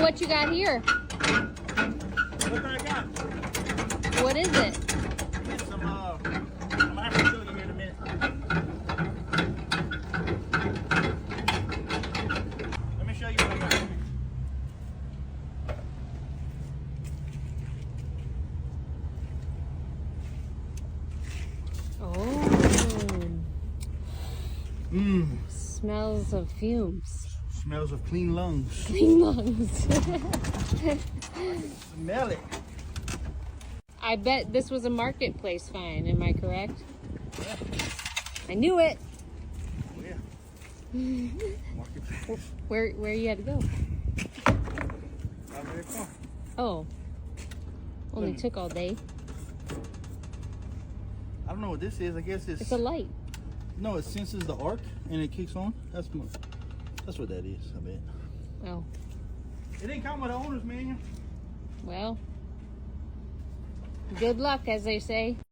what you got here. Look what I got. What is it? It's some, I'm gonna have to show you here in a minute. Let me show you what I got. Oh. Mmm. Smells of fumes. Smells of clean lungs. Clean lungs. Smell it. I bet this was a marketplace find. Am I correct? Yeah. I knew it. Oh, yeah. Marketplace. Where you had to go? Not very far. Oh. Only took all day. I don't know what this is. I guess It's a light. No, it senses the arc and it kicks on. That's what that is, I bet. Oh. It didn't come with the owner's manual. Well. Good luck, as they say.